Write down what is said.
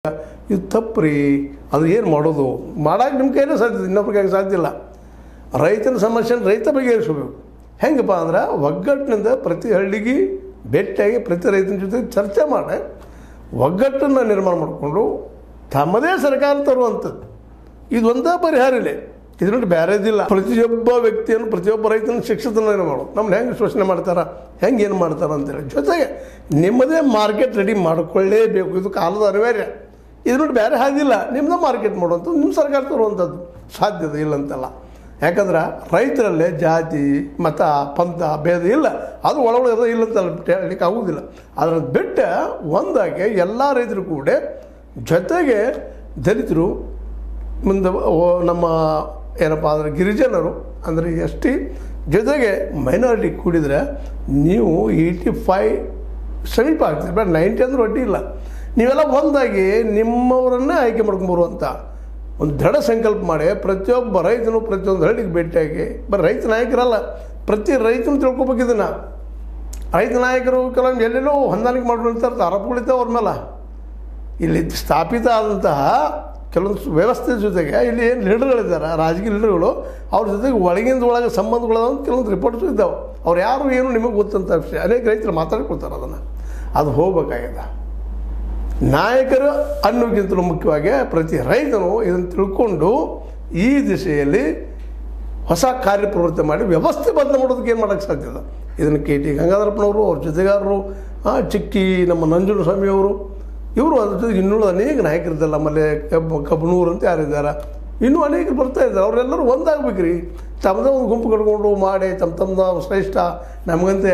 ಇದು ತಪ್ಪು ಅದು ಏನು ಮಾಡೋದು ಮಾಡೋಕೆ ನಿಮ್ಮ ಕೈಲೇ ಸಾಧ್ಯ, ಇನ್ನೊಬ್ರ ಕೈಗೆ ಸಾಧ್ಯ ಇಲ್ಲ. ರೈತನ ಸಮಸ್ಯೆನ ರೈತ ಬಗೆಹರಿಸಬೇಕು. ಹೆಂಗಪ್ಪ ಅಂದ್ರೆ ಒಗ್ಗಟ್ಟಿನಿಂದ ಪ್ರತಿ ಹಳ್ಳಿಗೆ ಭೇಟಿಯಾಗಿ ಪ್ರತಿ ರೈತನ ಜೊತೆ ಚರ್ಚೆ ಮಾಡಿ ಒಗ್ಗಟ್ಟನ್ನು ನಿರ್ಮಾಣ ಮಾಡಿಕೊಂಡು ತಮ್ಮದೇ ಸರ್ಕಾರ ತರುವಂಥದ್ದು ಇದೊಂದೇ ಪರಿಹಾರ ಇಲ್ಲ. ಇದರಿಂದ ಬೇರೆದಿಲ್ಲ. ಪ್ರತಿಯೊಬ್ಬ ವ್ಯಕ್ತಿಯನ್ನು ಪ್ರತಿಯೊಬ್ಬ ರೈತನ ಶಿಕ್ಷಿತನ ಮಾಡೋದು. ನಮ್ಮನ್ನ ಹೆಂಗೆ ಶೋಷಣೆ ಮಾಡ್ತಾರೆ, ಹೆಂಗೆ ಏನು ಮಾಡ್ತಾರೆ ಅಂತೇಳಿ. ಜೊತೆಗೆ ನಿಮ್ಮದೇ ಮಾರ್ಕೆಟ್ ರೆಡಿ ಮಾಡಿಕೊಳ್ಳೇಬೇಕು. ಇದು ಕಾಲದ ಅನಿವಾರ್ಯ. ಇದರಿಂದ ಬೇರೆ ಹಾದಿಲ್ಲ. ನಿಮ್ಮದೇ ಮಾರ್ಕೆಟ್ ಮಾಡುವಂಥದ್ದು ನಿಮ್ಮ ಸರ್ಕಾರ ತರುವಂಥದ್ದು ಸಾಧ್ಯತೆ ಇಲ್ಲ ಅಂತಲ್ಲ. ಯಾಕಂದ್ರೆ ರೈತರಲ್ಲೇ ಜಾತಿ ಮತ ಪಂಥ ಭೇದ ಇಲ್ಲ. ಅದು ಒಳಗಡೆ ಇರೋದು ಇಲ್ಲ ಅಂತ ಹೇಳಲಿಕ್ಕೆ ಆಗೋದಿಲ್ಲ. ಅದನ್ನು ಬಿಟ್ಟು ಒಂದಾಗಿ ಎಲ್ಲ ರೈತರು ಕೂಡ ಜೊತೆಗೆ ದಲಿತರು ಮುಂದೆ ನಮ್ಮ ಏನಪ್ಪ ಅಂದರೆ ಗಿರಿಜನರು ಅಂದರೆ ಎಸ್ ಟಿ ಜೊತೆಗೆ ಮೈನಾರಿಟಿ ಕೂಡಿದರೆ ನೀವು 85 ಸಮೀಪ ಆಗ್ತದೆ. ಬಟ್ 90 ಅಂದ್ರೆ ಒಡ್ಡಿ ಇಲ್ಲ. ನೀವೆಲ್ಲ ಒಂದಾಗಿ ನಿಮ್ಮವರನ್ನೇ ಆಯ್ಕೆ ಮಾಡ್ಕೊಂಬರುವಂಥ ಒಂದು ದೃಢ ಸಂಕಲ್ಪ ಮಾಡಿ ಪ್ರತಿಯೊಬ್ಬ ರೈತನು ಪ್ರತಿಯೊಂದು ಹಳ್ಳಿಗೆ ಭೇಟಿಯಾಗಿ ಬರೀ ರೈತ ನಾಯಕರಲ್ಲ, ಪ್ರತಿ ರೈತನು ತಿಳ್ಕೊಬೇಕು. ಇದನ್ನು ರೈತ ನಾಯಕರು ಕೆಲವೊಂದು ಎಲ್ಲೆಲ್ಲೋ ಹೊಂದಾಣಿಕೆ ಮಾಡಿರ್ತಾರೆ, ಆರೋಪಗಳಿದ್ದಾವೆ ಅವ್ರ ಮೇಲೆ. ಇಲ್ಲಿ ಸ್ಥಾಪಿತ ಆದಂತಹ ಕೆಲವೊಂದು ವ್ಯವಸ್ಥೆ ಜೊತೆಗೆ ಇಲ್ಲಿ ಏನು ಲೀಡರ್ಗಳಿದ್ದಾರೆ, ರಾಜಕೀಯ ಲೀಡರ್ಗಳು, ಅವ್ರ ಜೊತೆಗೆ ಒಳಗಿಂದ ಒಳಗೆ ಸಂಬಂಧಗಳಾದ ಕೆಲವೊಂದು ರಿಪೋರ್ಟ್ಸು ಇದ್ದಾವೆ. ಅವ್ರು ಯಾರು ಏನು ನಿಮಗೆ ಗೊತ್ತಂತ ವಿಷಯ ಅನೇಕ ರೈತರು ಮಾತಾಡ್ಕೊಳ್ತಾರೆ. ಅದನ್ನು ಅದು ಹೋಗ್ಬೇಕಾಗಿದೆ. ನಾಯಕರು ಅನ್ನೋಕ್ಕಿಂತಲೂ ಮುಖ್ಯವಾಗಿ ಪ್ರತಿ ರೈತನು ಇದನ್ನು ತಿಳ್ಕೊಂಡು ಈ ದಿಶೆಯಲ್ಲಿ ಹೊಸ ಕಾರ್ಯಪ್ರವೃತ್ತಿ ಮಾಡಿ ವ್ಯವಸ್ಥೆ ಬದಲು ಮಾಡೋದಕ್ಕೆ ಏನು ಮಾಡೋಕ್ಕೆ ಸಾಧ್ಯದ. ಇದನ್ನು ಕೆ ಟಿ ಗಂಗಾಧರಪ್ಪನವರು, ಅವ್ರ ಜೊತೆಗಾರರು, ಚಿಕ್ಕಿ ನಮ್ಮ ನಂಜುಂಡ ಸ್ವಾಮಿಯವರು, ಇವರು ಅದ್ರ ಜೊತೆಗೆ ಇನ್ನೂ ಅನೇಕ ನಾಯಕರಿದ್ದಲ್ಲ. ಆಮೇಲೆ ಕಬ್ಬನೂರು ಅಂತ ಯಾರಿದ್ದಾರೆ, ಇನ್ನೂ ಅನೇಕರು ಬರ್ತಾ ಇದ್ದಾರೆ. ಅವರೆಲ್ಲರೂ ಒಂದಾಗಬೇಕು ರೀ. ತಮ್ಮದೇ ಒಂದು ಗುಂಪು ಕಟ್ಕೊಂಡು ಮಾಡಿ ತಮ್ಮ ಶ್ರೇಷ್ಠ ನಮಗಂತೆ